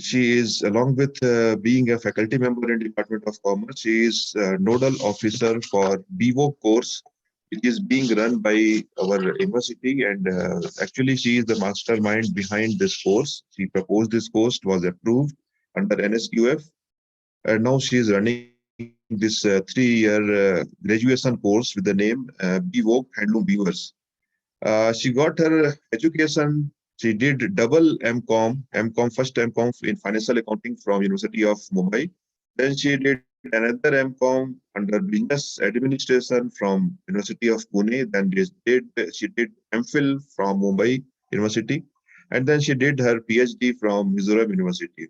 She is, along with being a faculty member in Department of Commerce, she is nodal officer for BVO course, which is being run by our university. And actually, she is the mastermind behind this course. She proposed this course, was approved under NSQF, and now she is running this 3-year graduation course with the name BVO Handloom Viewers. She got her education. She did double MCom, first MCom in financial accounting from University of Mumbai. Then she did another MCom under business administration from University of Pune. Then she did MPhil from Mumbai University, and then she did her PhD from Mizoram University.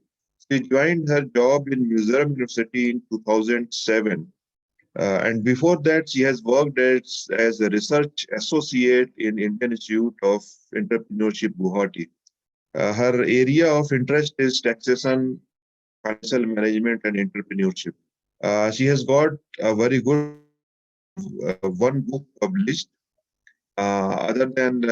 She joined her job in Mizoram University in 2007, and before that, she has worked as a research associate in Indian Institute of Entrepreneurship, Guwahati. Her area of interest is taxation, financial management, and entrepreneurship. She has got a very good one book published. Other than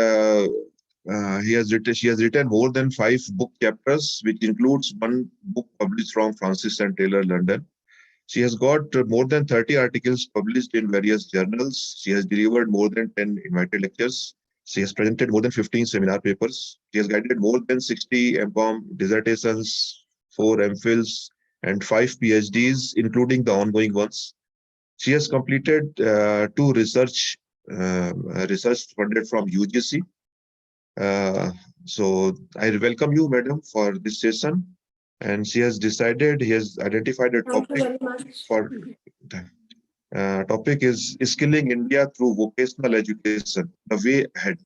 she has written more than 5 book chapters, which includes one book published from Francis and Taylor, London. She has got more than 30 articles published in various journals. She has delivered more than 10 invited lectures. She has presented more than 15 seminar papers. She has guided more than 60 MCom dissertations, 4 MPhils, and 5 PhDs, including the ongoing ones. She has completed 2 research funded from UGC. So I welcome you, madam, for this session. And she has identified a Thank you topic very much. for topic is skilling India through vocational education, the way ahead.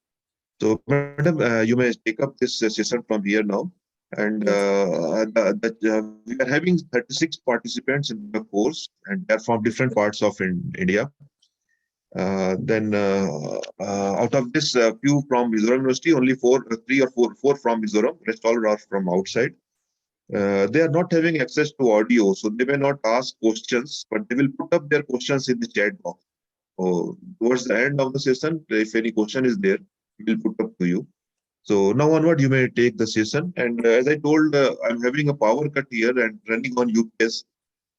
So, madam, you may take up this session from here now. And we are having 36 participants in the course, and they're from different parts of India. Out of this, few from Mizoram University, only 4 from Mizoram. Rest all are from outside. They are not having access to audio, so they may not ask questions, but they will put up their questions in the chat box. So towards the end of the session, if any question is there, we will put up to you. So now onward, you may take the session. And as I told, I'm having a power cut here and running on UPS,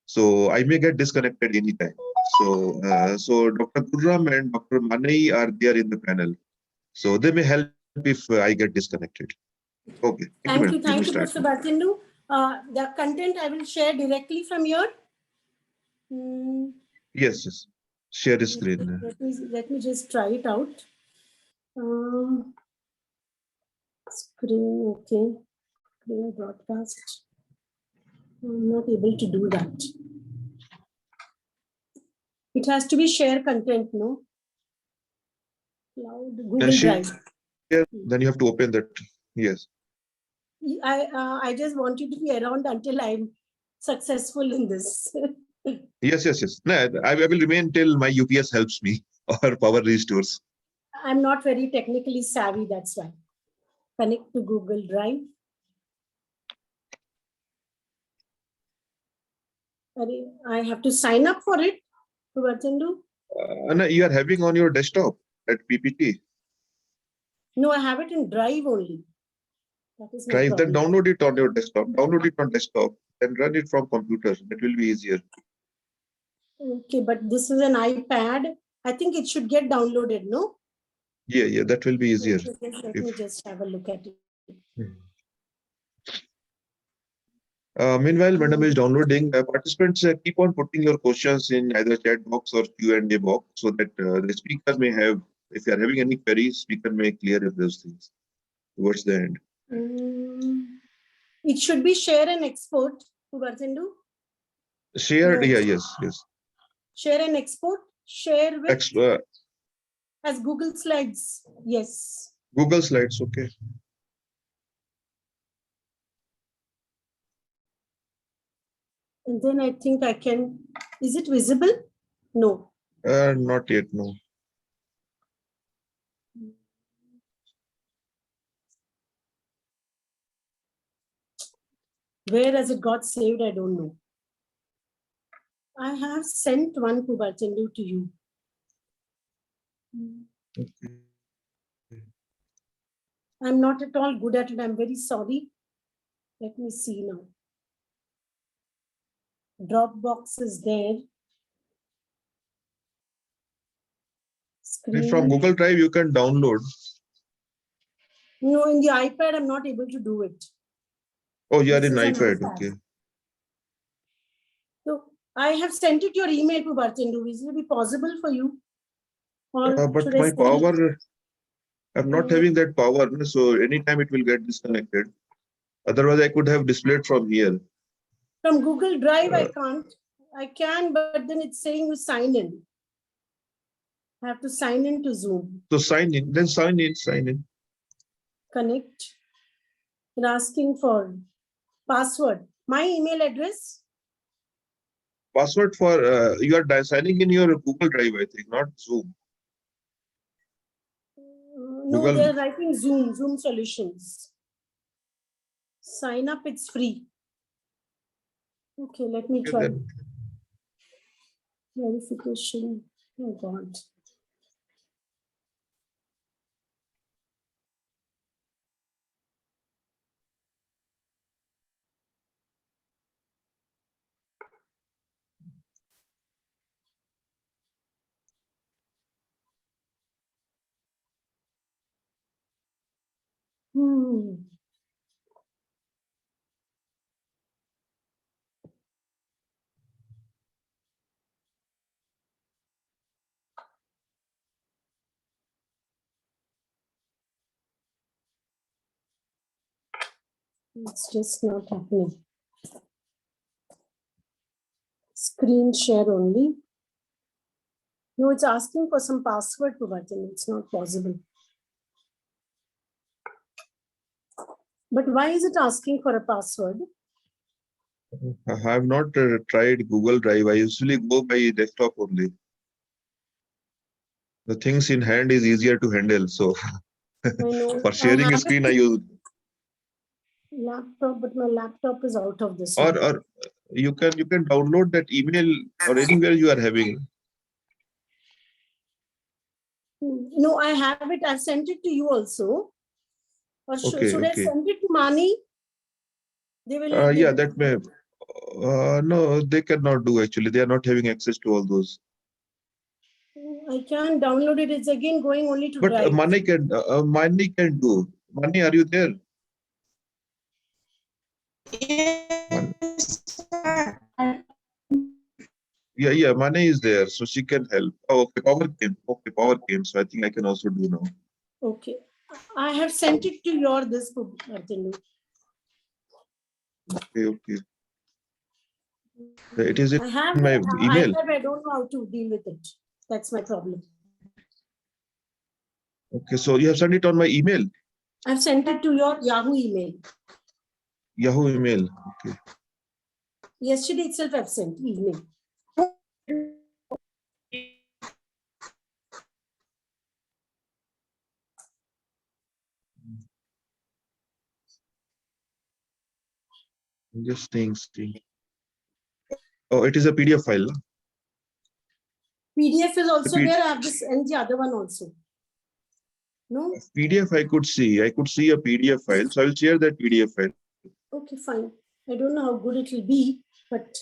so I may get disconnected anytime. So Dr. Gurram and Dr. Manai are there in the panel, so they may help if I get disconnected. Okay. Thank you, Mr. Bhatindu. The content I will share directly from here. Yes. Share the screen. Let me just try it out. Screen, okay. Screen broadcast. I'm not able to do that. It has to be share content, no? Cloud, Google Drive. Then you have to open that. Yes. I just want you to be around until I'm successful in this. Yes. No, I will remain till my UPS helps me or power restores. I'm not very technically savvy, that's why. Connect to Google Drive. I have to sign up for it, Bhatindu? No, you are having on your desktop at PPT. No, I have it in Drive only. That is my Drive, problem. then download it on your desktop. Download it on desktop and run it from computer. That will be easier. Okay, but this is an iPad. I think it should get downloaded, no? Yeah, that will be easier. Let me just have a look at it. Meanwhile, madam is downloading. Participants keep on putting your questions in either chat box or Q&A box so that the speaker may have, if you are having any queries, speaker may clear those things towards the end. It should be share and export, Bhatindu. Share, yes. Share and export. Share with as Google Slides. Yes. Google Slides, okay. And then I think I can. Is it visible? No. Not yet, no. Where has it got saved? I don't know. I have sent one to Bhatindu to you. Okay. I'm not at all good at it. I'm very sorry. Let me see now. Dropbox is there. From Screen. Google Drive, you can download. No, in the iPad, I'm not able to do it. Oh, you are This in is an iPad. iPad. Okay. So I have sent it your email to Bhartendu. Is it be possible for you? Or But should I my send it? power, I'm not Mm. having that power. So anytime it will get disconnected. Otherwise, I could have displayed from here. From Google Drive, I can't. I can, but then it's saying you sign in. I have to sign in to Zoom. So sign in, then sign in. Connect. You're asking for password. My email address. Password for, you are signing in your Google Drive, I think, not Zoom. No, Google. they're writing Zoom solutions. Sign up, it's free. Okay, let me try. Then. Verification. Oh God. It's just not happening. Screen share only. No, it's asking for some password to button. It's not possible. But why is it asking for a password? I have not tried Google Drive. I usually go by desktop only. The things in hand is easier to handle. So for sharing a screen, I use laptop, but my laptop is out of this. Or you can download that email or anywhere you are having. No, I have it. I've sent it to you also. Or should I send it to Mani? They will. Yeah, that may. No, they cannot do actually. They are not having access to all those. I can download it. It's again going only to But Drive. Mani can do. Mani, are you there? Yeah, Mani is there, so she can help. Oh, okay, power came. Okay, power came. So I think I can also do now. Okay, I have sent it to your this book, Bhartendu. Okay. It is I have in my email. I don't know how to deal with it. That's my problem. Okay, so you have sent it on my email. I've sent it to your Yahoo email. Yahoo email. Okay. Yesterday itself I've sent evening. Just staying. Oh, it is a PDF file. PDF is also there. I have this and the other one also. No? PDF I could see. I could see a PDF file. So I will share that PDF file. Okay, fine. I don't know how good it will be, but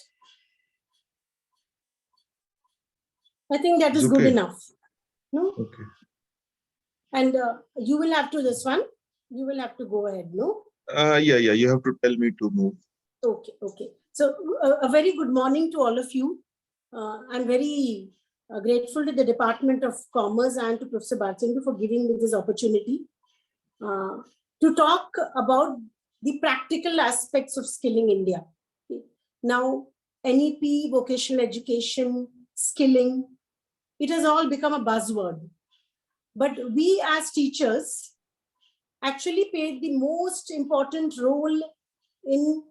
I think that is good enough. No? Okay. And you will have to this one. You will have to go ahead, no? Yeah. You have to tell me to move. Okay. So a very good morning to all of you. I'm very grateful to the Department of Commerce and to Professor Bhartendu for giving me this opportunity to talk about the practical aspects of skilling India. Now, NEP, vocational education, skilling, it has all become a buzzword. But we as teachers actually played the most important role in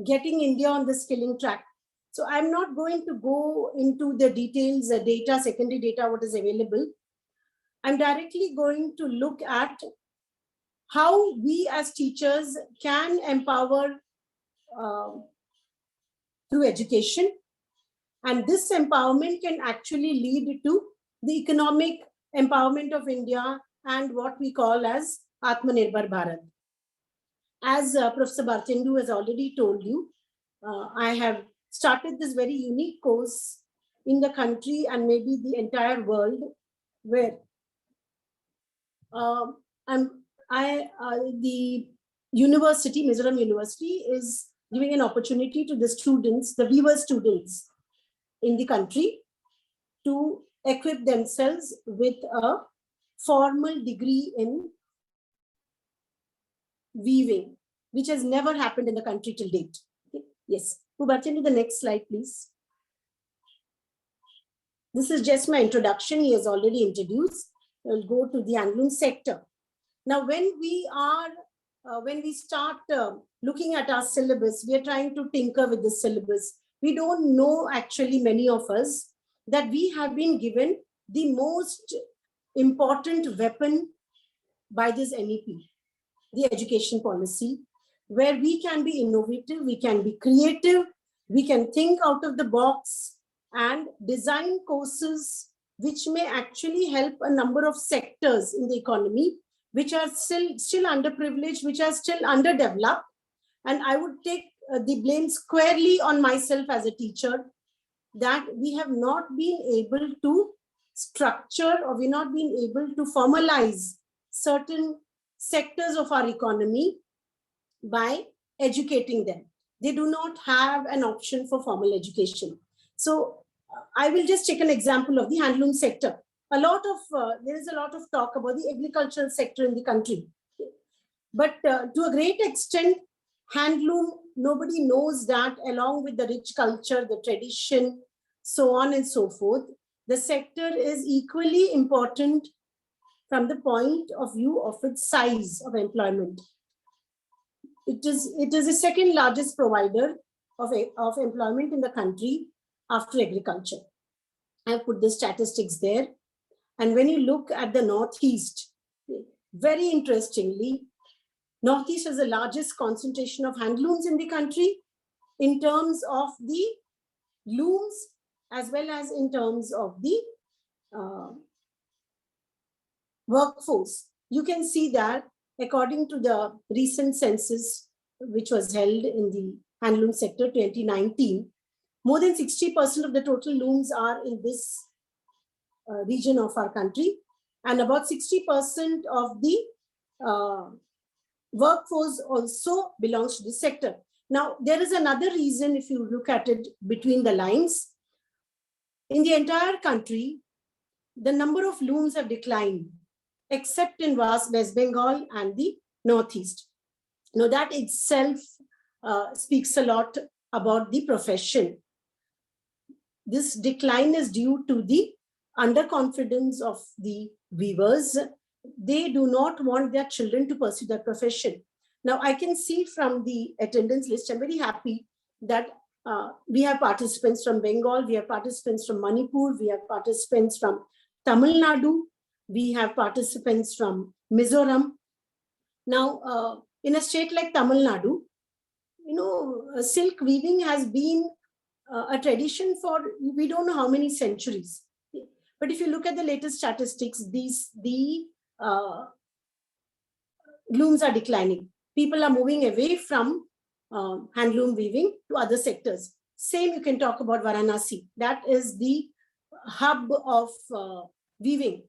getting India on the skilling track. So I'm not going to go into the details, data, secondary data, what is available. I'm directly going to look at how we as teachers can empower through education. And this empowerment can actually lead to the economic empowerment of India and what we call as Atmanirbhar Bharat. As Professor Bartendu has already told you, I have started this very unique course in the country and maybe the entire world, where the university, Mizoram University, is giving an opportunity to the students, the weaver students in the country, to equip themselves with a formal degree in weaving, which has never happened in the country till date. Okay. Yes, Pubarchan, to the next slide, please. This is just my introduction. He has already introduced. We'll go to the handloom sector. Now, when we start looking at our syllabus, we are trying to tinker with the syllabus. We don't know, actually, many of us, that we have been given the most important weapon by this MEP, the education policy, where we can be innovative, we can be creative, we can think out of the box and design courses which may actually help a number of sectors in the economy which are still underprivileged, which are still underdeveloped. And I would take the blame squarely on myself as a teacher, that we have not been able to structure, or we've not been able to formalize certain sectors of our economy by educating them. They do not have an option for formal education. So I will just take an example of the handloom sector. There is a lot of talk about the agricultural sector in the country. But to a great extent, handloom, nobody knows that along with the rich culture, the tradition, so on and so forth, the sector is equally important from the point of view of its size of employment. It is the second largest provider of employment in the country after agriculture. I've put the statistics there. And when you look at the Northeast, very interestingly, Northeast has the largest concentration of handlooms in the country in terms of the looms as well as in terms of the workforce. You can see that according to the recent census, which was held in the handloom sector 2019, more than 60% of the total looms are in this region of our country, and about 60% of the workforce also belongs to the sector. Now, there is another reason, if you look at it between the lines. In the entire country, the number of looms have declined, except in West Bengal and the Northeast. Now, that itself speaks a lot about the profession. This decline is due to the underconfidence of the weavers. They do not want their children to pursue that profession. Now, I can see from the attendance list, I'm very happy that we have participants from Bengal, we have participants from Manipur, we have participants from Tamil Nadu, we have participants from Mizoram. Now, in a state like Tamil Nadu, silk weaving has been a tradition for we don't know how many centuries. But if you look at the latest statistics, the looms are declining. People are moving away from handloom weaving to other sectors. Same, you can talk about Varanasi. That is the hub of weaving.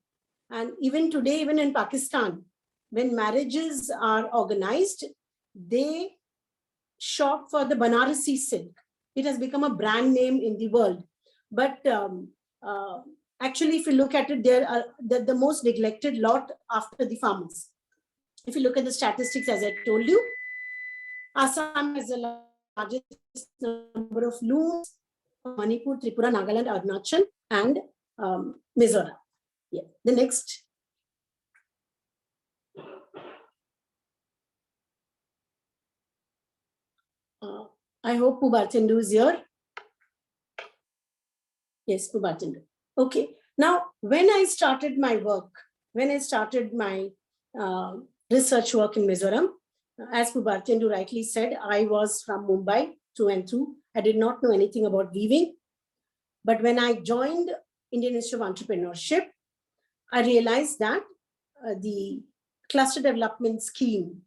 And even today, even in Pakistan, when marriages are organized, they shop for the Banarasi silk. It has become a brand name in the world. But actually, if you look at it, they are the most neglected lot after the farmers. If you look at the statistics, as I told you, Assam has the largest number of looms, Manipur, Tripura, Nagaland, Arunachal, and Mizoram. Yeah. The next. I hope Pubarchendu is here. Yes, Pubarchendu. Okay. Now, when I started my work, when I started my research work in Mizoram, as Pubarchendu rightly said, I was from Mumbai through and through. I did not know anything about weaving. But when I joined Indian Institute of Entrepreneurship, I realized that the cluster development scheme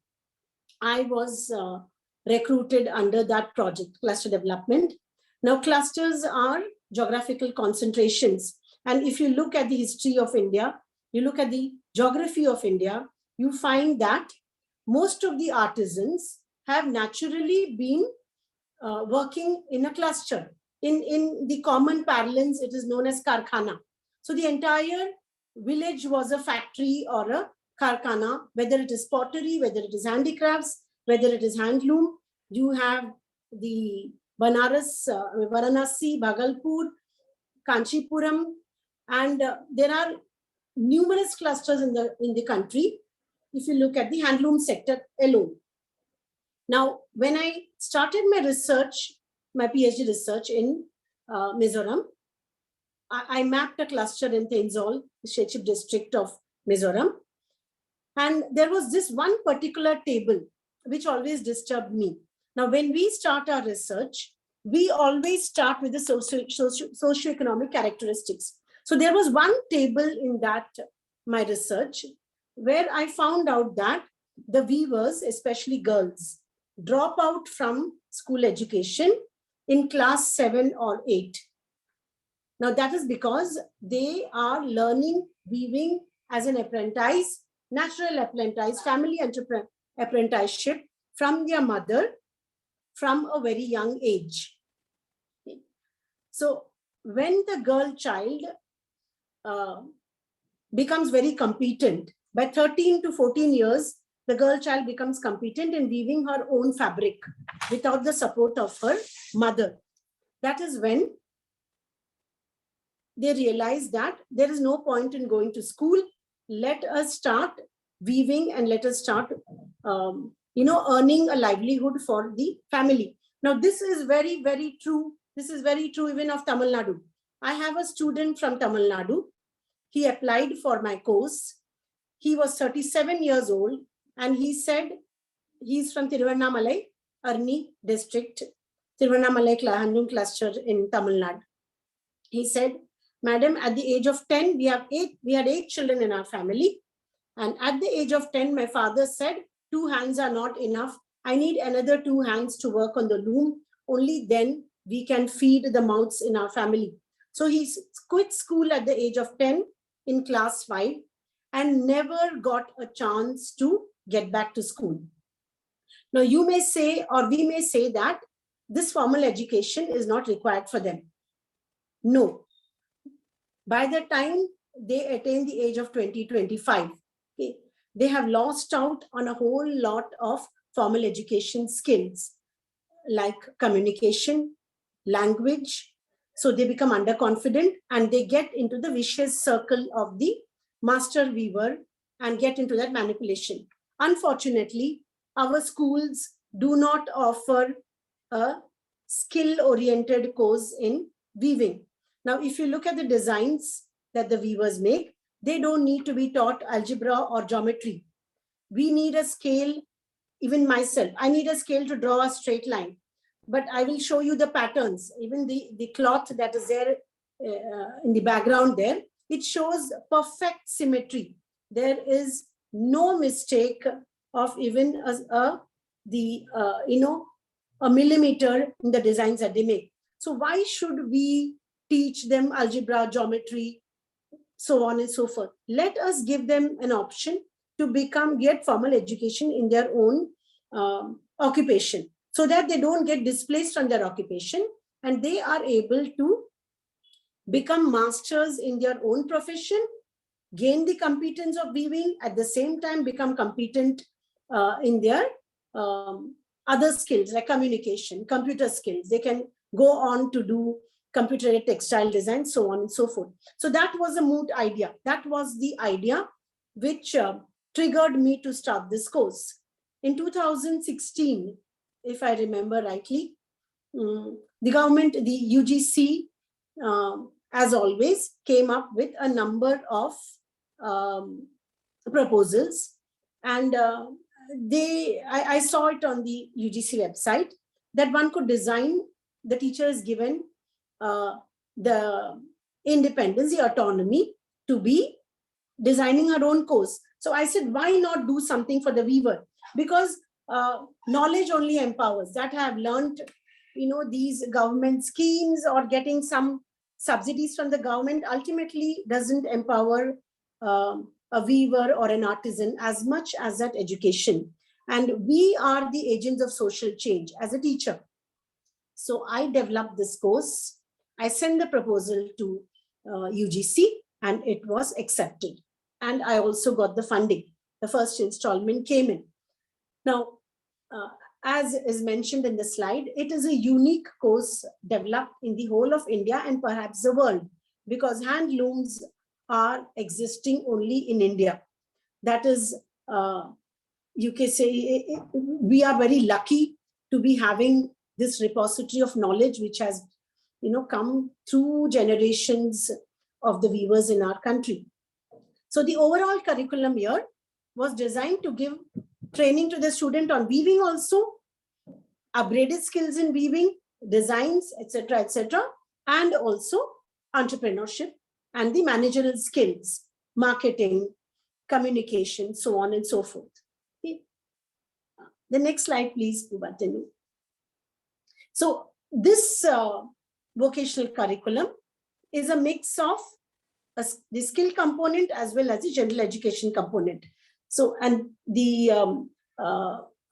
I was recruited under that project, cluster development. Now, clusters are geographical concentrations. And if you look at the history of India, you look at the geography of India, you find that most of the artisans have naturally been working in a cluster. In the common parlance, it is known as karkhana. So the entire village was a factory or a karkhana, whether it is pottery, whether it is handicrafts, whether it is handloom. You have the Banaras, Varanasi, Bhagalpur, Kanchipuram, and there are numerous clusters in the country. If you look at the handloom sector alone. Now, when I started my research, my PhD research in Mizoram, I mapped a cluster in Tenzol, the Shechip district of Mizoram. And there was this one particular table which always disturbed me. Now, when we start our research, we always start with the socioeconomic characteristics. So there was one table in that, my research, where I found out that the weavers, especially girls, drop out from school education in class 7 or 8. Now that is because they are learning weaving as an apprentice, natural apprentice, family apprenticeship from their mother from a very young age. So when the girl child becomes very competent, by 13 to 14 years, the girl child becomes competent in weaving her own fabric without the support of her mother. That is when they realize that there is no point in going to school. Let us start weaving and let us start, earning a livelihood for the family. Now, this is very, very true. This is very true even of Tamil Nadu. I have a student from Tamil Nadu. He applied for my course. He was 37 years old. And he said he's from Tiruvannamalai, Arni district, Tiruvannamalai Handloom cluster in Tamil Nadu. He said, Madam, at the age of 10, we had 8 children in our family. And at the age of 10, my father said, 2 hands are not enough. I need another 2 hands to work on the loom. Only then we can feed the mouths in our family. So he quit school at the age of 10 in class 5 and never got a chance to get back to school. Now, you may say, or we may say that this formal education is not required for them. No. By the time they attain the age of 20, 25, okay, they have lost out on a whole lot of formal education skills like communication, language. So they become underconfident and they get into the vicious circle of the master weaver and get into that manipulation. Unfortunately, our schools do not offer a skill-oriented course in weaving. Now, if you look at the designs that the weavers make, they don't need to be taught algebra or geometry. We need a scale, even myself, I need a scale to draw a straight line. But I will show you the patterns, even the cloth that is there in the background there, it shows perfect symmetry. There is no mistake of even a millimeter in the designs that they make. So why should we teach them algebra, geometry, so on and so forth? Let us give them an option to get formal education in their own occupation, so that they don't get displaced from their occupation and they are able to become masters in their own profession, gain the competence of weaving, at the same time become competent in their other skills like communication, computer skills. They can go on to do computer textile design, so on and so forth. So that was a moot idea. That was the idea which triggered me to start this course. In 2016, if I remember rightly, the government, the UGC, as always, came up with a number of proposals, and I saw it on the UGC website that one could design, the teacher is given the independence, the autonomy to be designing her own course. So I said, why not do something for the weaver? Because knowledge only empowers. That I have learned, these government schemes or getting some subsidies from the government ultimately doesn't empower a weaver or an artisan as much as that education. And we are the agents of social change as a teacher. So I developed this course. I sent the proposal to UGC and it was accepted. And I also got the funding. The first installment came in. Now, as is mentioned in the slide, it is a unique course developed in the whole of India and perhaps the world, because handlooms are existing only in India. That is, you can say, we are very lucky to be having this repository of knowledge, which has, come through generations of the weavers in our country. So the overall curriculum here was designed to give training to the student on weaving also, upgraded skills in weaving, designs, etc., and also entrepreneurship and the managerial skills, marketing, communication, so on and so forth. Okay. The next slide, please, Bhubatanu. So this vocational curriculum is a mix of the skill component as well as the general education component. So, and the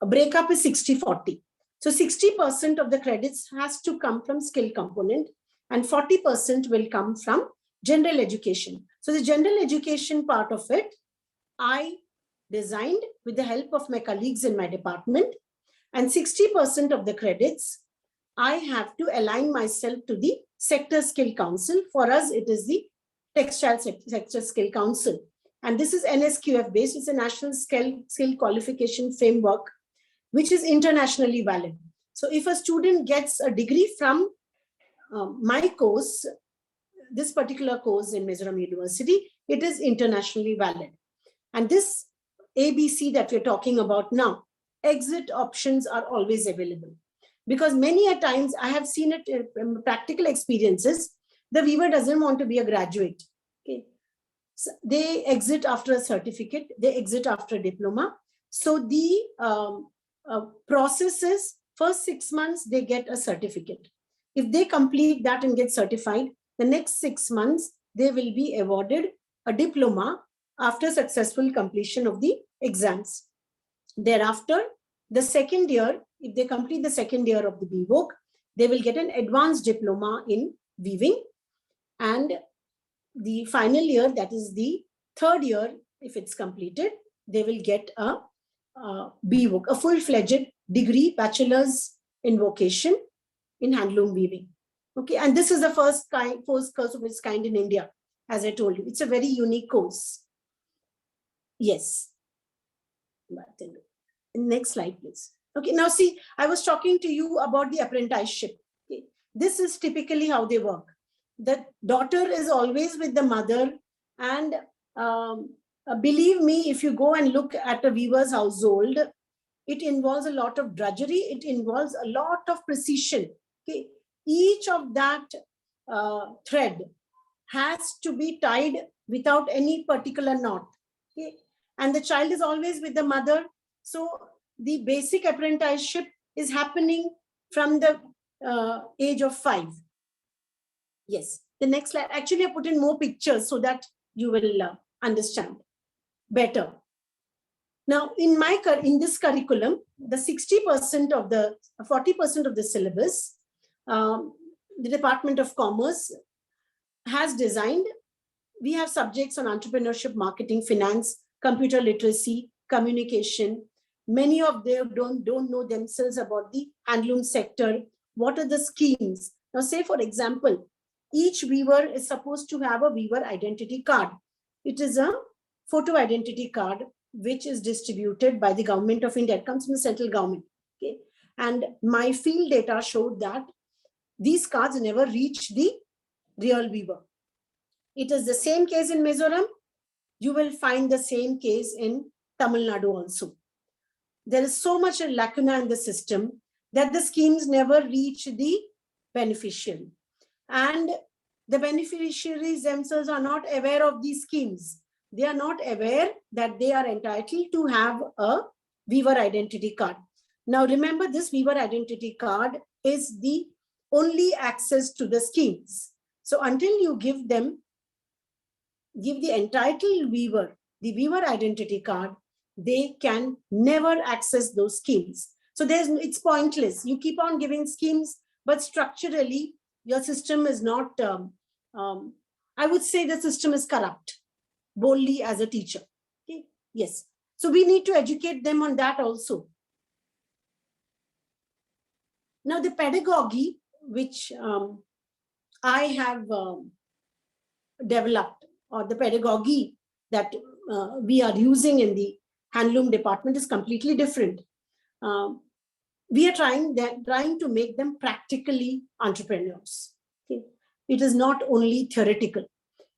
breakup is 60-40. So 60% of the credits has to come from skill component and 40% will come from general education. So the general education part of it, I designed with the help of my colleagues in my department, and 60% of the credits, I have to align myself to the sector skill council. For us, it is the textile sector skill council. And this is NSQF based. It's a national skill qualification framework, which is internationally valid. So if a student gets a degree from my course, this particular course in Mizoram University, it is internationally valid. And this ABC that we're talking about now, exit options are always available. Because many a times I have seen it in practical experiences, the weaver doesn't want to be a graduate. Okay. So they exit after a certificate, they exit after a diploma. So the process is first 6 months, they get a certificate. If they complete that and get certified, the next 6 months, they will be awarded a diploma after successful completion of the exams. Thereafter, the second year, if they complete the second year of the BVoc, they will get an advanced diploma in weaving. And the final year, that is the third year, if it's completed, they will get a BVoc, a full-fledged degree, bachelor's in vocation in handloom weaving. Okay, and this is the first course of its kind in India, as I told you. It's a very unique course. Yes. Next slide, please. Okay, now see, I was talking to you about the apprenticeship. Okay. This is typically how they work. The daughter is always with the mother, and believe me, if you go and look at a weaver's household, it involves a lot of drudgery. It involves a lot of precision. Okay. Each of that thread has to be tied without any particular knot. Okay. And the child is always with the mother. So the basic apprenticeship is happening from the age of 5. Yes. The next slide. Actually, I put in more pictures so that you will understand better. Now, in this curriculum, the 40% of the syllabus, the Department of Commerce has designed. We have subjects on entrepreneurship, marketing, finance, computer literacy, communication. Many of them don't know themselves about the handloom sector. What are the schemes? Now, say, for example, each weaver is supposed to have a weaver identity card. It is a photo identity card which is distributed by the government of India. It comes from the central government. Okay? And my field data showed that these cards never reach the real weaver. It is the same case in Mizoram. You will find the same case in Tamil Nadu also. There is so much a lacuna in the system that the schemes never reach the beneficiary. And the beneficiaries themselves are not aware of these schemes. They are not aware that they are entitled to have a weaver identity card. Now remember, this weaver identity card is the only access to the schemes. So until you give the entitled weaver the weaver identity card, they can never access those schemes. So it's pointless. You keep on giving schemes, but structurally your system is not, I would say the system is corrupt, boldly as a teacher. Okay? Yes. So we need to educate them on that also. Now the pedagogy which I have developed, or the pedagogy that we are using in the handloom department, is completely different. We are trying to make them practically entrepreneurs. Okay? It is not only theoretical.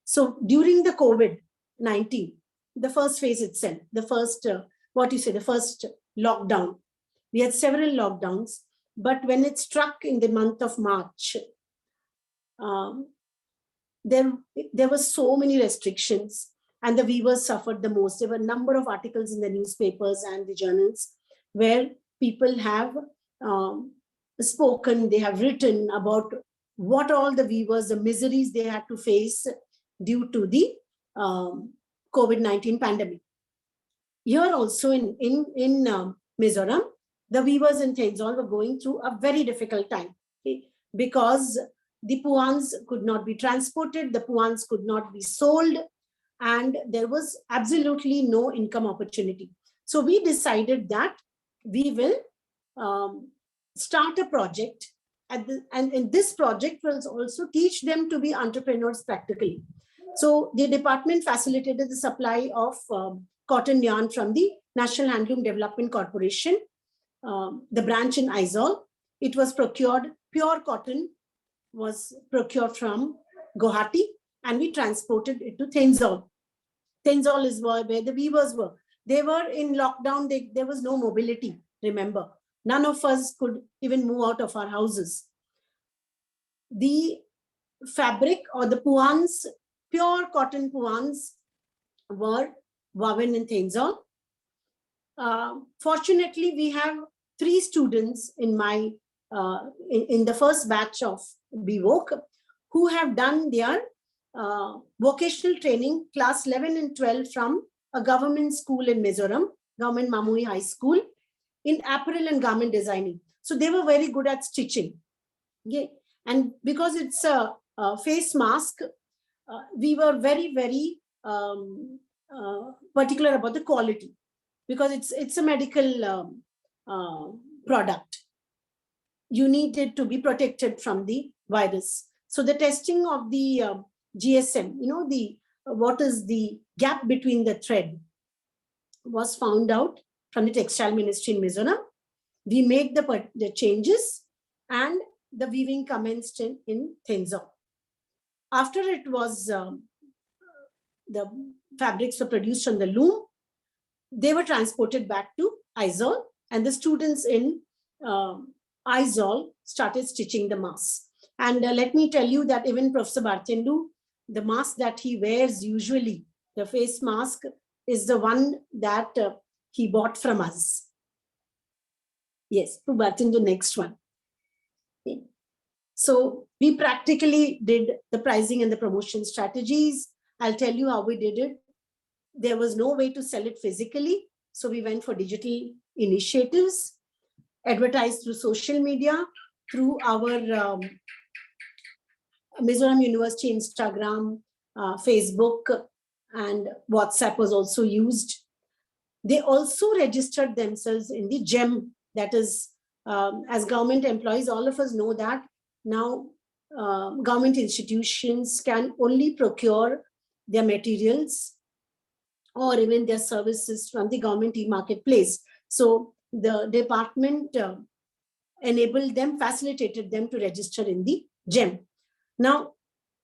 So during the COVID-19, the first phase itself, the first, the first lockdown, we had several lockdowns, but when it struck in the month of March, there were so many restrictions and the weavers suffered the most. There were a number of articles in the newspapers and the journals where people have spoken, they have written about what all the weavers, the miseries they had to face due to the COVID-19 pandemic. Here also in Mizoram, the weavers in Tenzol were going through a very difficult time, okay? Because the puans could not be transported, the puans could not be sold, and there was absolutely no income opportunity. So we decided that we will start a project, and in this project will also teach them to be entrepreneurs practically. So the department facilitated the supply of cotton yarn from the National Handloom Development Corporation, the branch in Aizawl. It was procured, pure cotton was procured from Guwahati, and we transported it to Tenzol. Tenzol is where the weavers were. They were in lockdown, there was no mobility, remember. None of us could even move out of our houses. The fabric, or the puans, pure cotton puans, were woven in Tenzol. Fortunately, we have 3 students in my in the first batch of BVOC who have done their vocational training, class 11 and 12, from a government school in Mizoram, Government Mamui High School, in apparel and garment designing. So they were very good at stitching. Okay? And because it's a face mask, we were very, very particular about the quality, because it's a medical product. You need it to be protected from the virus. So the testing of the GSM, what is the gap between the thread, was found out from the Textile Ministry in Mizoram. We made the changes and the weaving commenced in Tenzol. After it was, the fabrics were produced on the loom, they were transported back to Aizawl, and the students in Aizawl started stitching the masks. And let me tell you that even Professor Bartendu, the mask that he wears usually, the face mask, is the one that he bought from us. Yes, to Bartendu, next one. Okay. So we practically did the pricing and the promotion strategies. I'll tell you how we did it. There was no way to sell it physically, so we went for digital initiatives, advertised through social media, through our Mizoram University Instagram, Facebook, and WhatsApp was also used. They also registered themselves in the GEM, that is, as government employees, all of us know that now government institutions can only procure their materials or even their services from the government e-marketplace. So the department enabled them, facilitated them to register in the GEM. Now,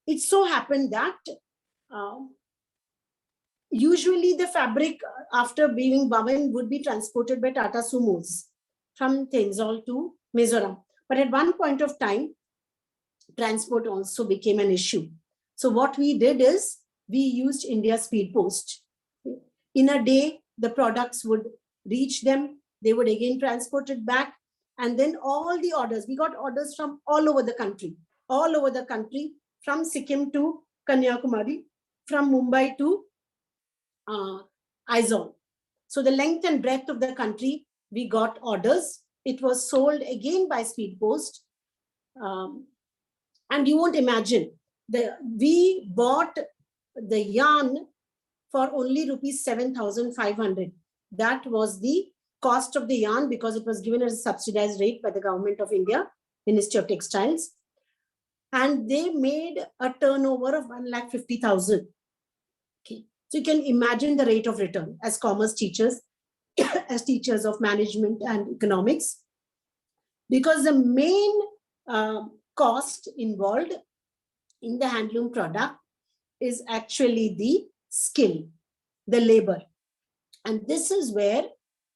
it so happened that usually the fabric after being woven would be transported by Tata Sumos from Tenzol to Mizoram. But at one point of time, transport also became an issue. So what we did is we used India Speed Post. In a day, the products would reach them They would again transport it back. And then all the orders, we got orders from all over the country, from Sikkim to Kanyakumari, from Mumbai to Aizawl. So the length and breadth of the country, we got orders. It was sold again by speed post. And you won't imagine, we bought the yarn for only rupees 7,500. That was the cost of the yarn, because it was given as a subsidized rate by the government of India, Ministry of Textiles. And they made a turnover of 1,50,000. Okay. So you can imagine the rate of return as commerce teachers, as teachers of management and economics, because the main cost involved in the handloom product is actually the skill, the labor. And this is where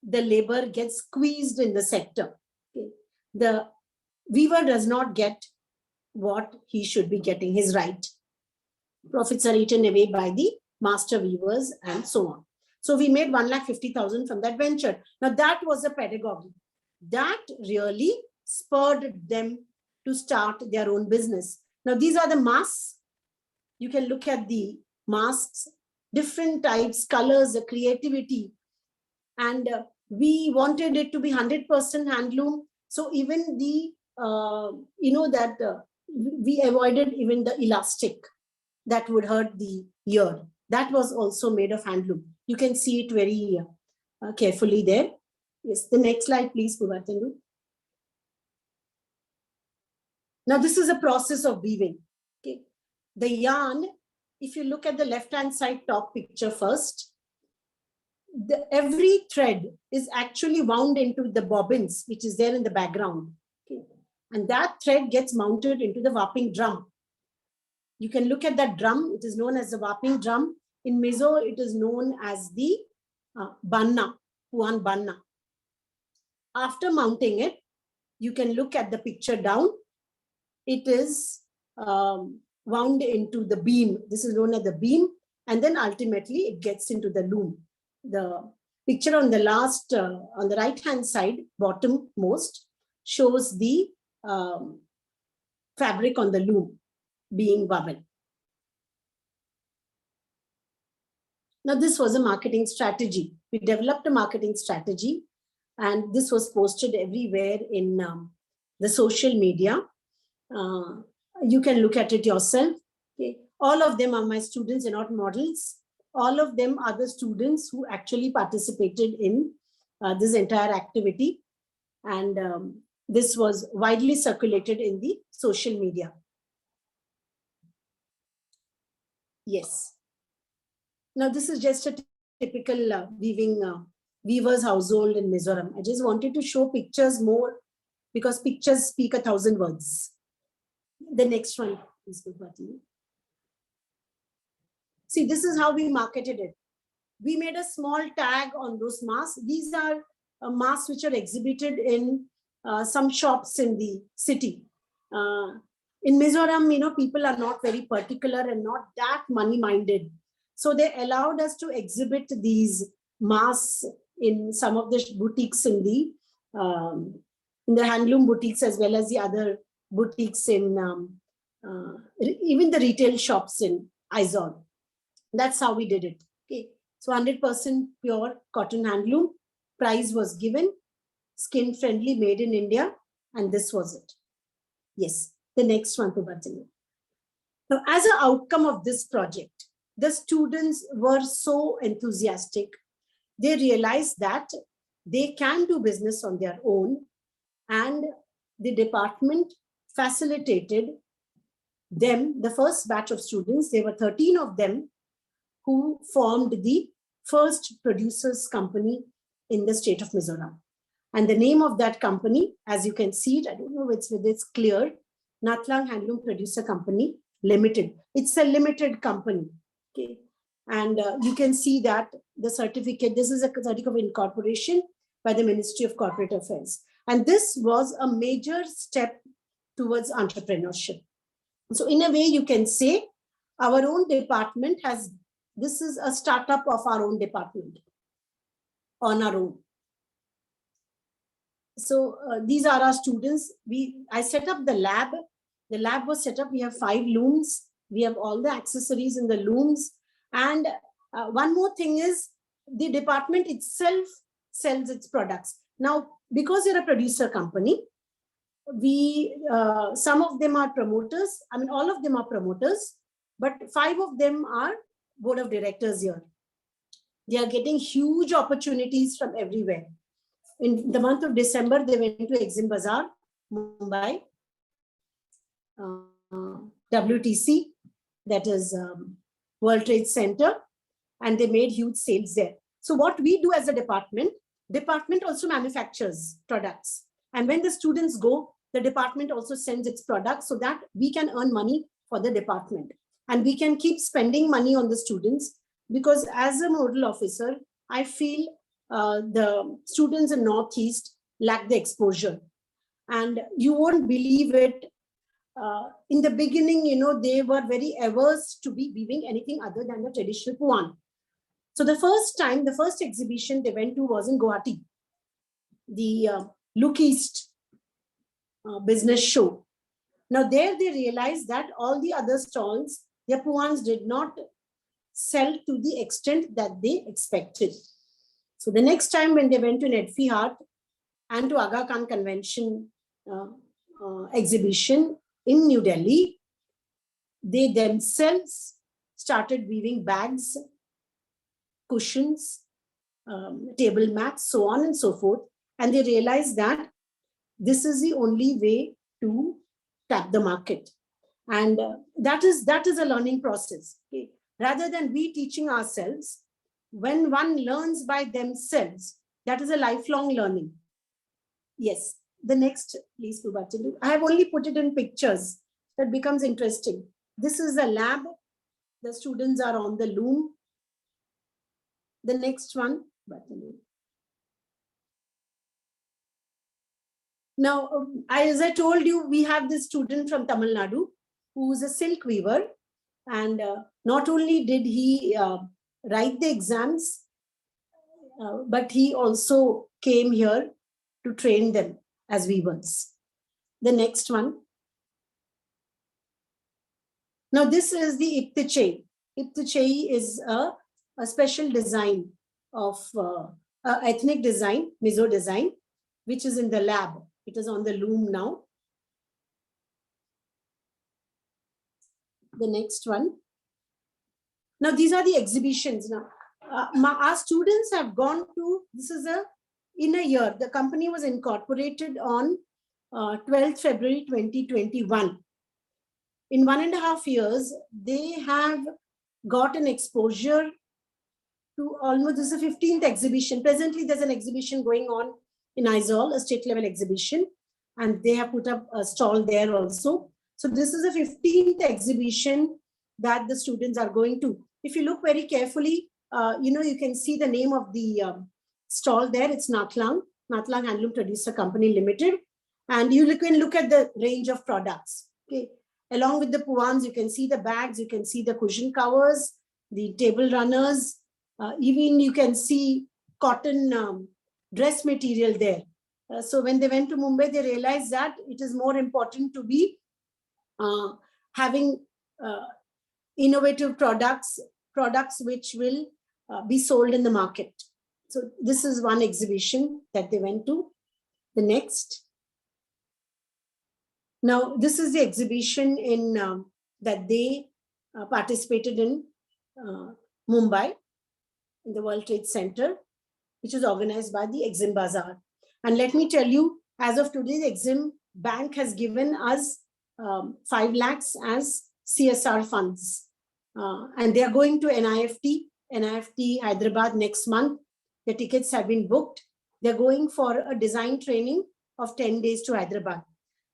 the labor gets squeezed in the sector. Okay. The weaver does not get what he should be getting, his right. Profits are eaten away by the master weavers and so on. So we made 1,50,000 from that venture. Now that was a pedagogy. That really spurred them to start their own business. Now these are the masks. You can look at the masks, different types, colors, the creativity. And we wanted it to be 100% handloom. So even the, we avoided even the elastic that would hurt the ear. That was also made of handloom. You can see it very carefully there. Yes, the next slide, please, Puvartandu. Now, this is a process of weaving. Okay. The yarn, if you look at the left-hand side top picture first, every thread is actually wound into the bobbins, which is there in the background. Okay. And that thread gets mounted into the warping drum. You can look at that drum. It is known as the warping drum. In Mizo, it is known as the banna, puan banna. After mounting it, you can look at the picture down. It is wound into the beam. This is known as the beam. And then ultimately it gets into the loom. The picture on the last, on the right-hand side, bottom most, shows the fabric on the loom being woven. Now, this was a marketing strategy. We developed a marketing strategy, and this was posted everywhere in the social media. You can look at it yourself. Okay. All of them are my students and not models. All of them are the students who actually participated in this entire activity. And this was widely circulated in the social media. Yes. Now, this is just a typical weaver's household in Mizoram. I just wanted to show pictures more because pictures speak 1,000 words. The next one, please. See, this is how we marketed it. We made a small tag on those masks. These are masks which are exhibited in some shops in the city. In Mizoram, people are not very particular and not that money-minded. So they allowed us to exhibit these masks in some of the boutiques in the handloom boutiques, as well as the other boutiques in even the retail shops in Aizawl. That's how we did it. Okay. So 100% pure cotton handloom. Price was given, skin friendly, made in India, and this was it. Yes. The next one, Puvartandu. Now, as an outcome of this project, the students were so enthusiastic. They realized that they can do business on their own, and the department facilitated them, the first batch of students. There were 13 of them who formed the first producers company in the state of Mizoram. And the name of that company, as you can see it, I don't know whether it's clear, Natlang Handloom Producer Company Limited. It's a limited company. Okay. And you can see that the certificate, this is a certificate of incorporation by the Ministry of Corporate Affairs. And this was a major step towards entrepreneurship. So in a way, you can say our own department has, this is a startup of our own department on our own. So these are our students. I set up the lab. The lab was set up. We have 5 looms. We have all the accessories in the looms. And one more thing is the department itself sells its products. Now, because you're a producer company, some of them are promoters. I mean, all of them are promoters, but 5 of them are board of directors here. They are getting huge opportunities from everywhere. In the month of December, they went to Exim Bazaar, Mumbai, WTC, that is World Trade Center, and they made huge sales there. So what we do as a department also manufactures products. And when the students go, the department also sends its products so that we can earn money for the department. And we can keep spending money on the students, because as a nodal officer, I feel the students in Northeast lack the exposure. And you won't believe it. In the beginning, they were very averse to be weaving anything other than the traditional puan. So the first exhibition they went to was in Guwahati, the Look East business show. Now there they realized that all the other stalls, their puans did not sell to the extent that they expected. So the next time when they went to Nedfi Hart and to Aga Khan Convention exhibition in New Delhi, they themselves started weaving bags, cushions, table mats, so on and so forth. And they realized that this is the only way to tap the market. And that is a learning process. Okay? Rather than we teaching ourselves, when one learns by themselves, that is a lifelong learning. Yes, the next, please, Prabhachalu. I have only put it in pictures. That becomes interesting. This is the lab. The students are on the loom. The next one. Now, as I told you, we have this student from Tamil Nadu who is a silk weaver. And not only did he write the exams, but he also came here to train them as weavers. The next one. Now, this is the Iptichei. Iptichei is a special design of ethnic design, Mizo design, which is in the lab. It is on the loom now. The next one. Now, these are the exhibitions. Now, our students have gone to, this is in a year, the company was incorporated on 12th February 2021. In 1.5 years, they have got an exposure to almost, this is the 15th exhibition. Presently, there's an exhibition going on in Aizawl, a state level exhibition, and they have put up a stall there also. So this is the 15th exhibition that the students are going to. If you look very carefully, you can see the name of the stall there. It's Natlang Handloom Producer Company Limited. And you can look at the range of products. Okay. Along with the puans, you can see the bags, you can see the cushion covers, the table runners, even you can see cotton dress material there. So when they went to Mumbai, they realized that it is more important to be having innovative products which will be sold in the market. So this is one exhibition that they went to. The next. Now, this is the exhibition in that they participated in Mumbai, in the World Trade Center, which is organized by the Exim Bazaar. And let me tell you, as of today, the Exim Bank has given us 5 lakhs as CSR funds. And they are going to NIFT Hyderabad next month. The tickets have been booked. They're going for a design training of 10 days to Hyderabad.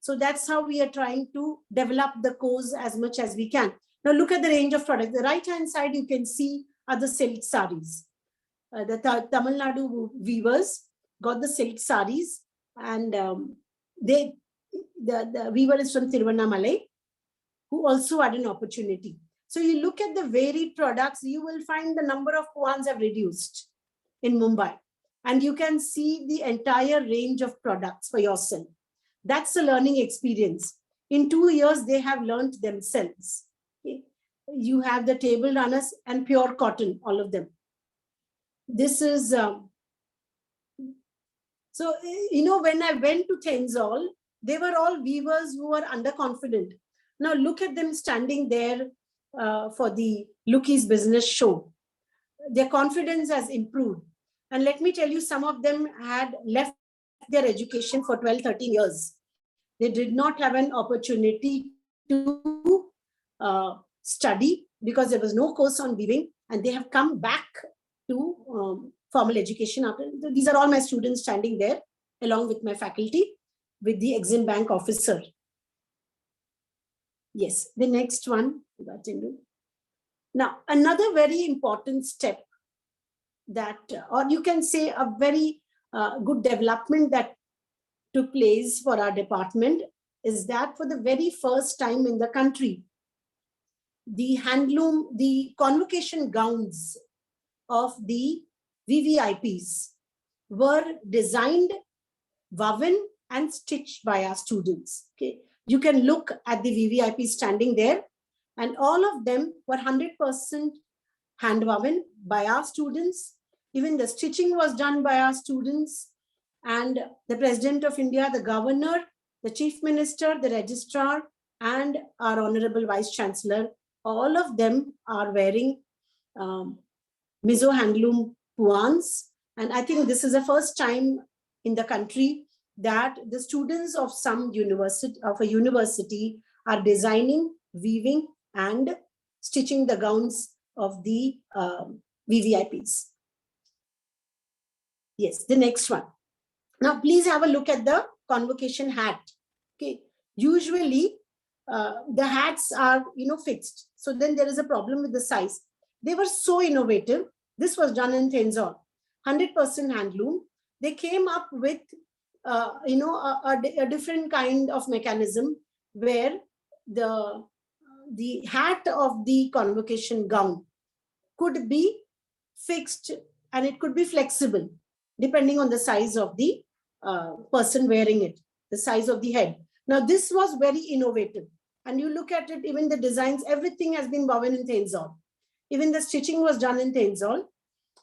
So that's how we are trying to develop the course as much as we can. Now look at the range of products. The right-hand side, you can see are the silk saris. The Tamil Nadu weavers got the silk saris, and the weaver is from Tiruvannamalai, who also had an opportunity. So you look at the varied products, you will find the number of puans have reduced in Mumbai. and you can see the entire range of products for yourself. That's a learning experience. In 2 years, they have learned themselves. Okay. You have the table runners and pure cotton, all of them. This is, so, when I went to Tenzol, they were all weavers who were underconfident. Now look at them standing there for the Lookie's business show. Their confidence has improved. And let me tell you, some of them had left their education for 12, 13 years. They did not have an opportunity to study because there was no course on weaving, and they have come back to formal education. These are all my students standing there along with my faculty, with the Exim Bank officer. Yes, the next one. Now, another very important step that, or you can say a very good development that took place for our department is that for the very first time in the country, the handloom, the convocation gowns of the VVIPs were designed, woven and stitched by our students. Okay, you can look at the VVIPs standing there, and all of them were 100% hand woven by our students. Even the stitching was done by our students, and the President of India, the Governor, the Chief Minister, the Registrar, and our Honorable Vice Chancellor, all of them are wearing Mizo handloom puans. And I think this is the first time in the country that the students of a university are designing, weaving, and stitching the gowns of the VVIPs. Yes, the next one. Now, please have a look at the convocation hat. Okay, usually the hats are fixed. So then there is a problem with the size. They were so innovative. This was done in Tenzol, 100% handloom. They came up with a different kind of mechanism where the hat of the convocation gown could be fixed and it could be flexible depending on the size of the person wearing it, the size of the head. Now, this was very innovative. And you look at it, even the designs, everything has been woven in Tenzol. Even the stitching was done in Tenzol.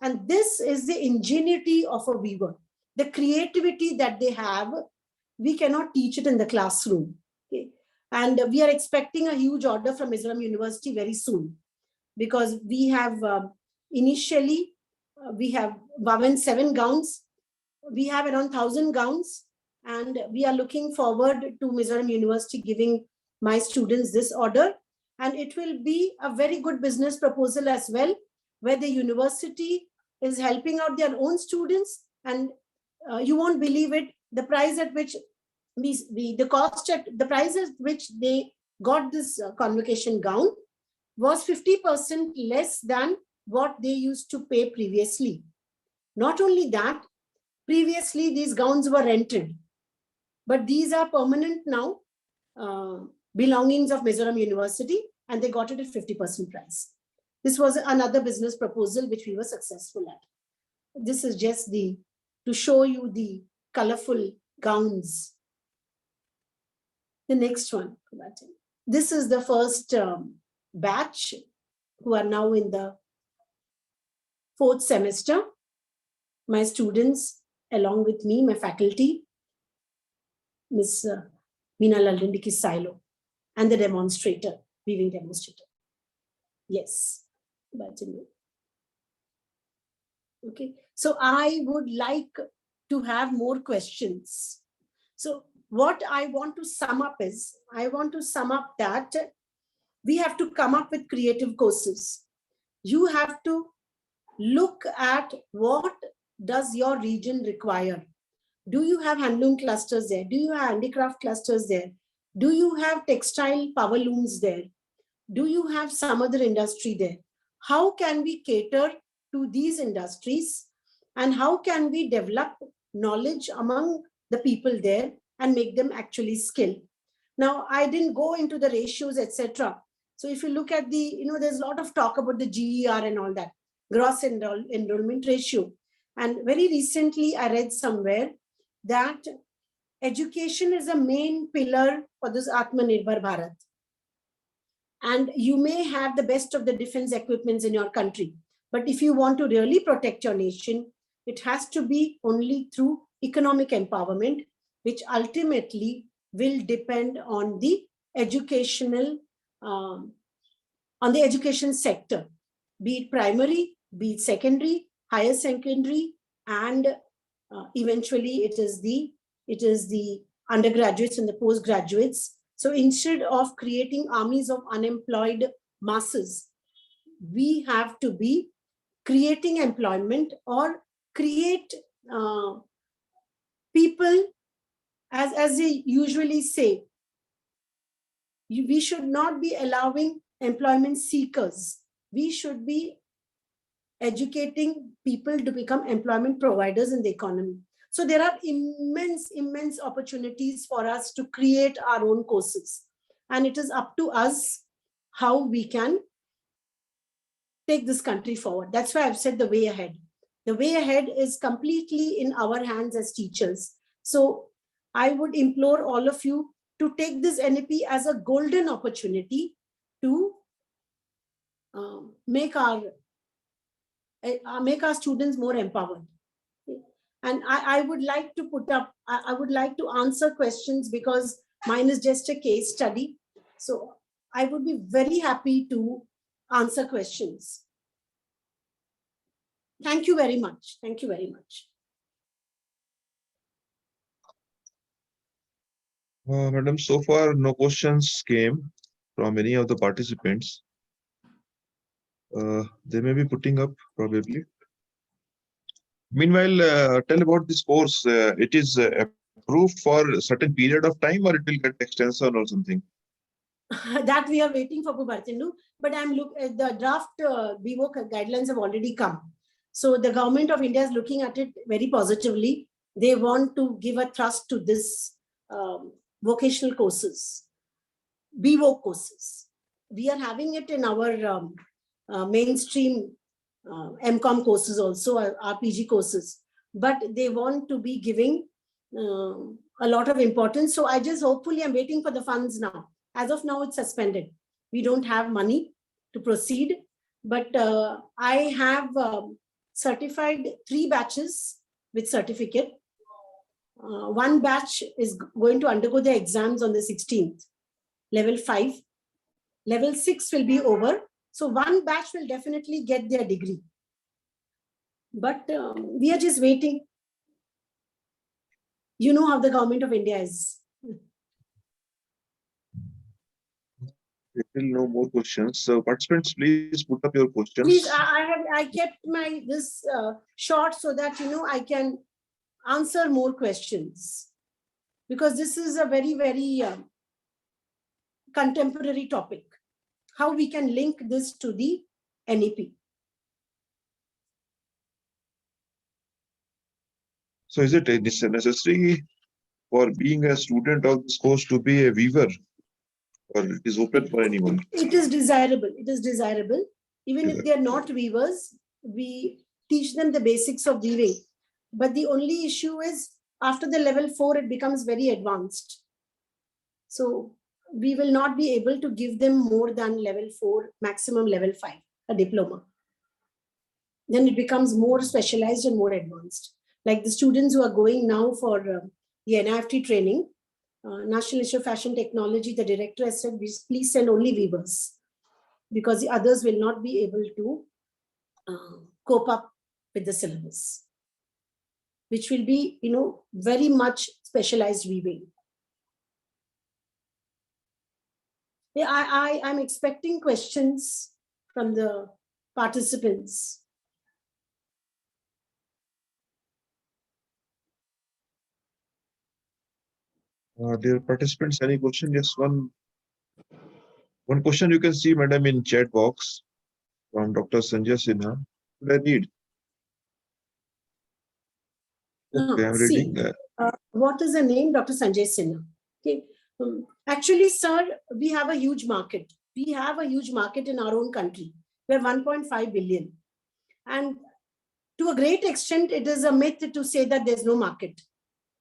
And this is the ingenuity of a weaver. The creativity that they have, we cannot teach it in the classroom. Okay? And we are expecting a huge order from Mizoram University very soon, because we have initially, we have woven 7 gowns. We have around 1,000 gowns, and we are looking forward to Mizoram University giving my students this order. And it will be a very good business proposal as well, where the university is helping out their own students. And you won't believe it, the price at which the price at which they got this convocation gown was 50% less than what they used to pay previously. Not only that, previously these gowns were rented, but these are permanent now, belongings of Mizoram University, and they got it at 50% price. This was another business proposal which we were successful at. This is just to show you the colorful gowns. The next one. This is the first batch who are now in the 4th semester. My students, along with me, my faculty, Ms. Meena Lalindiki Silo, and the demonstrator, weaving demonstrator. Yes. Okay. So I would like to have more questions. So what I want to sum up is, that we have to come up with creative courses. You have to look at what does your region require. Do you have handloom clusters there? Do you have handicraft clusters there? Do you have textile power looms there? Do you have some other industry there? How can we cater to these industries? And how can we develop knowledge among the people there and make them actually skilled? Now, I didn't go into the ratios, etc. So if you look at there's a lot of talk about the GER and all that, gross enrollment ratio. And very recently, I read somewhere that education is a main pillar for this Atmanirbhar Bharat. And you may have the best of the defense equipments in your country, but if you want to really protect your nation, it has to be only through economic empowerment, which ultimately will depend on the educational, on the education sector, be it primary, be it secondary, higher secondary, and eventually it is the undergraduates and the postgraduates. So instead of creating armies of unemployed masses, we have to be creating employment or create people, as they usually say, we should not be allowing employment seekers. We should be educating people to become employment providers in the economy. So there are immense opportunities for us to create our own courses. And it is up to us how we can take this country forward. That's why I've said the way ahead. The way ahead is completely in our hands as teachers. So I would implore all of you to take this NEP as a golden opportunity to make our students more empowered. And I would like to I would like to answer questions, because mine is just a case study. So I would be very happy to answer questions. Thank you very much. Thank you very much. Madam, so far no questions came from any of the participants. They may be putting up probably. Meanwhile, tell about this course. It is approved for a certain period of time, or it will get extension or something? That we are waiting for Bhartindu, but the draft BVO guidelines have already come. So the government of India is looking at it very positively. They want to give a thrust to this vocational courses, BVO courses. We are having it in our mainstream MCOM courses also, RPG courses, but they want to be giving a lot of importance. So I just hopefully I'm waiting for the funds now. As of now, it's suspended. We don't have money to proceed, but I have certified 3 batches with certificate. One batch is going to undergo the exams on the 16th, level 5. Level 6 will be over. So one batch will definitely get their degree. But we are just waiting. You know how the government of India is. Still no more questions. So participants, please put up your questions. Please, I kept this short so that I can answer more questions, because this is a very, very contemporary topic. How we can link this to the NEP. So is it necessary for being a student of this course to be a weaver, or it is open for anyone? It is desirable. It is desirable. Even if they are not weavers, we teach them the basics of weaving. But the only issue is after the level 4, it becomes very advanced. So we will not be able to give them more than level 4, maximum level 5, a diploma. Then it becomes more specialized and more advanced. Like the students who are going now for the NIFT training, National Institute of Fashion Technology, the director has said, please send only weavers, because the others will not be able to cope up with the syllabus, which will be, very much specialized weaving. Yeah, I'm expecting questions from the participants. Dear participants, any question? Yes, one question you can see, madam, in chat box from Dr. Sanjay Sinha. Should I read? Okay, I'm reading. What is the name? Dr. Sanjay Sinha. Okay. Actually, sir, we have a huge market. We have a huge market in our own country. We are 1.5 billion. And to a great extent, it is a myth to say that there's no market.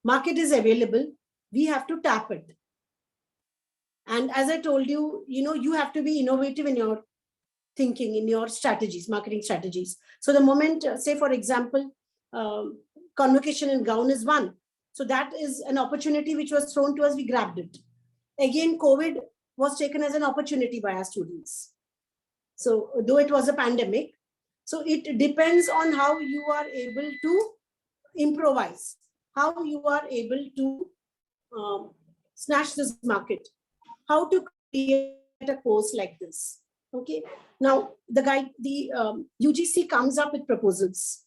Market is available. We have to tap it. And as I told you, you have to be innovative in your thinking, in your strategies, marketing strategies. So the moment, say, for example, convocation in gown is one. So that is an opportunity which was thrown to us. We grabbed it. Again, COVID was taken as an opportunity by our students. So though it was a pandemic, so it depends on how you are able to improvise, how you are able to snatch this market, how to create a course like this. Okay. Now the UGC comes up with proposals.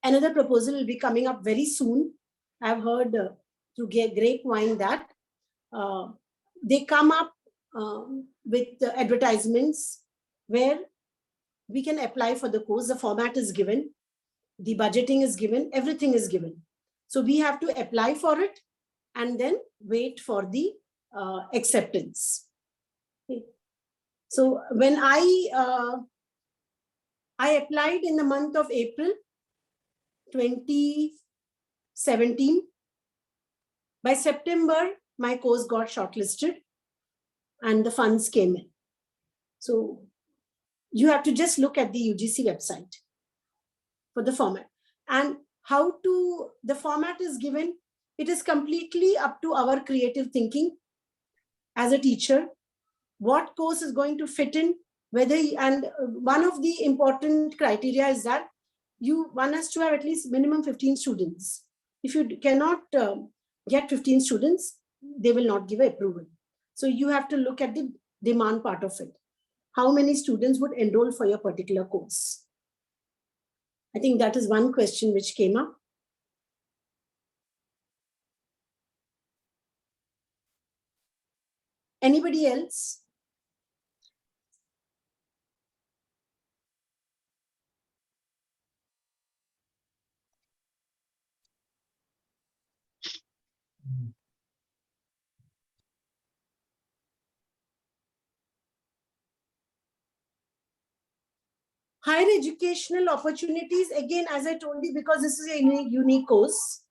Another proposal will be coming up very soon. I've heard through grapevine that they come up with advertisements where we can apply for the course. The format is given, the budgeting is given, everything is given. So we have to apply for it and then wait for the acceptance. Okay. So when I applied in the month of April 2017, by September, my course got shortlisted and the funds came in. So you have to just look at the UGC website for the format. And the format is given, it is completely up to our creative thinking as a teacher, what course is going to fit in, and one of the important criteria is that one has to have at least minimum 15 students. If you cannot get 15 students, they will not give approval. So you have to look at the demand part of it. How many students would enroll for your particular course? I think that is one question which came up. Anybody else? Higher educational opportunities, again, as I told you, because this is a unique course.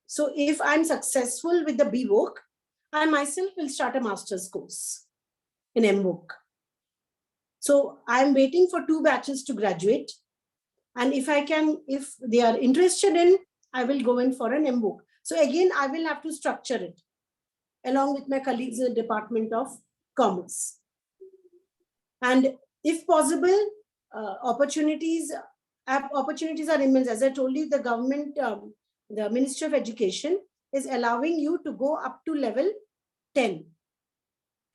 So if I'm successful with the BVOC, I myself will start a master's course in MVOC. So I'm waiting for 2 batches to graduate. And if they are interested in, I will go in for an MVOC. So again, I will have to structure it along with my colleagues in the Department of Commerce. And if possible, opportunities are immense. As I told you, the government, the Ministry of Education is allowing you to go up to level 10.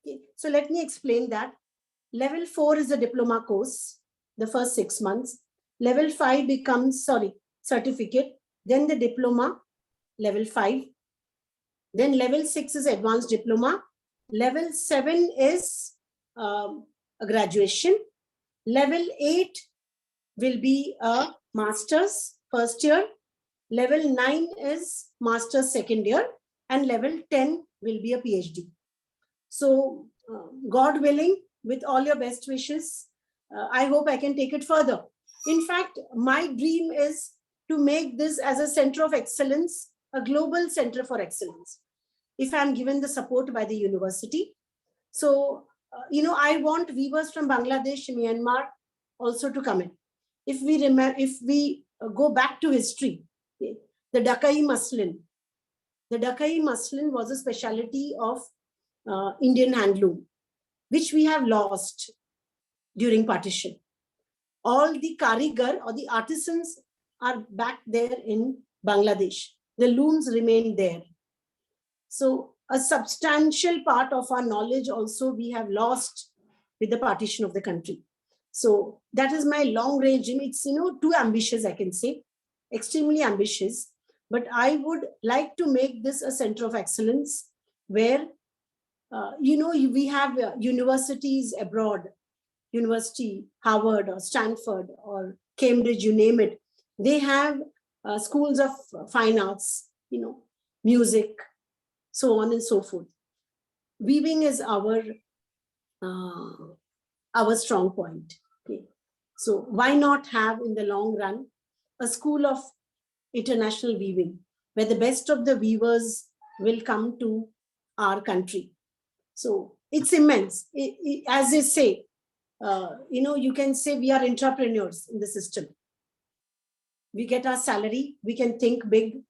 Okay. So let me explain that. Level 4 is a diploma course, the first 6 months. Level 5 becomes, certificate, then the diploma, level 5. Then level 6 is advanced diploma. Level 7 is a graduation. Level 8 will be a master's first year. Level 9 is master's second year. And level 10 will be a PhD. So God willing, with all your best wishes, I hope I can take it further. In fact, my dream is to make this as a center of excellence, a global center for excellence, if I'm given the support by the university. So, I want weavers from Bangladesh, Myanmar also to come in. If we go back to history, okay, the Dakai muslin. The Dakai muslin was a specialty of Indian handloom, which we have lost during partition. All the karigar or the artisans are back there in Bangladesh. The looms remain there. So a substantial part of our knowledge also we have lost with the partition of the country. So that is my long range. It's, too ambitious, I can say, extremely ambitious. But I would like to make this a center of excellence where, we have universities abroad, University, Harvard or Stanford or Cambridge, you name it. They have schools of fine arts, music, so on and so forth. Weaving is our strong point. Okay. So why not have in the long run a school of international weaving, where the best of the weavers will come to our country. So it's immense. As they say, you can say we are entrepreneurs in the system. We get our salary, we can think big,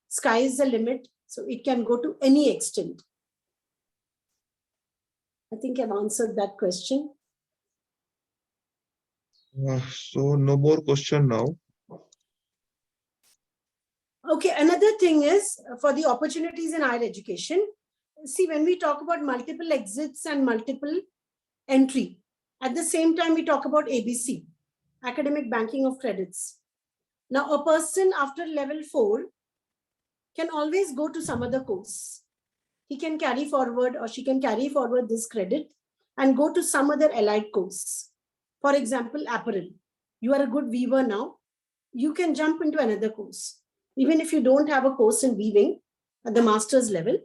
sky is the limit, so it can go to any extent. I think I've answered that question. So no more question now. Okay, another thing is for the opportunities in higher education. See, when we talk about multiple exits and multiple entry, at the same time, we talk about ABC, academic banking of credits. Now, a person after level 4 can always go to some other course. He can carry forward or she can carry forward this credit and go to some other allied course. For example, apparel. You are a good weaver now. You can jump into another course. Even if you don't have a course in weaving at the master's level,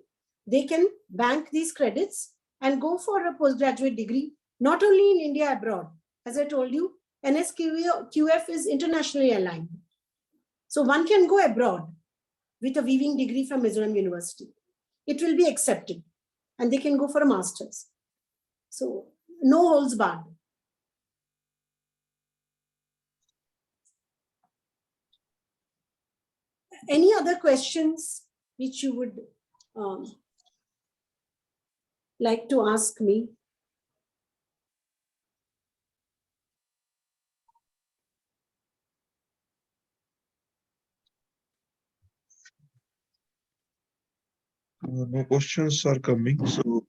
they can bank these credits and go for a postgraduate degree, not only in India, abroad. As I told you, NSQF is internationally aligned. So one can go abroad with a weaving degree from Mizoram University. It will be accepted and they can go for a master's. So no holds barred. Any other questions which you would like to ask me? No questions are coming. So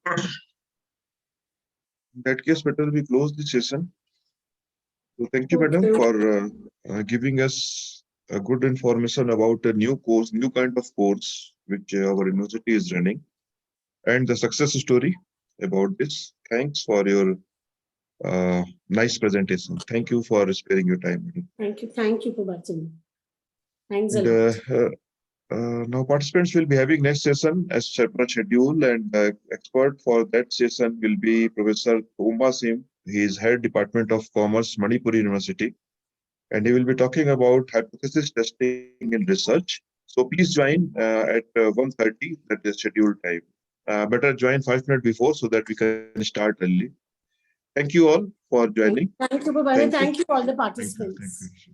in that case, better we close the session. So thank you, madam, for giving us a good information about a new course, new kind of course which our university is running, and the success story about this. Thanks for your nice presentation. Thank you for sparing your time, madam. Thank you, Prabhatan. Thanks a And, lot. now participants will be having next session as separate schedule, and the expert for that session will be Professor Uma Sim. He is head Department of Commerce, Manipur University, and he will be talking about hypothesis testing in research. So please join at 1:30, that is scheduled time. Better join 5 minutes before so that we can start early. Thank you all for joining. Thank you, Prabhatan. Thank you all the participants. Thank you.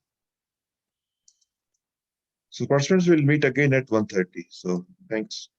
So participants will meet again at 1:30. So thanks.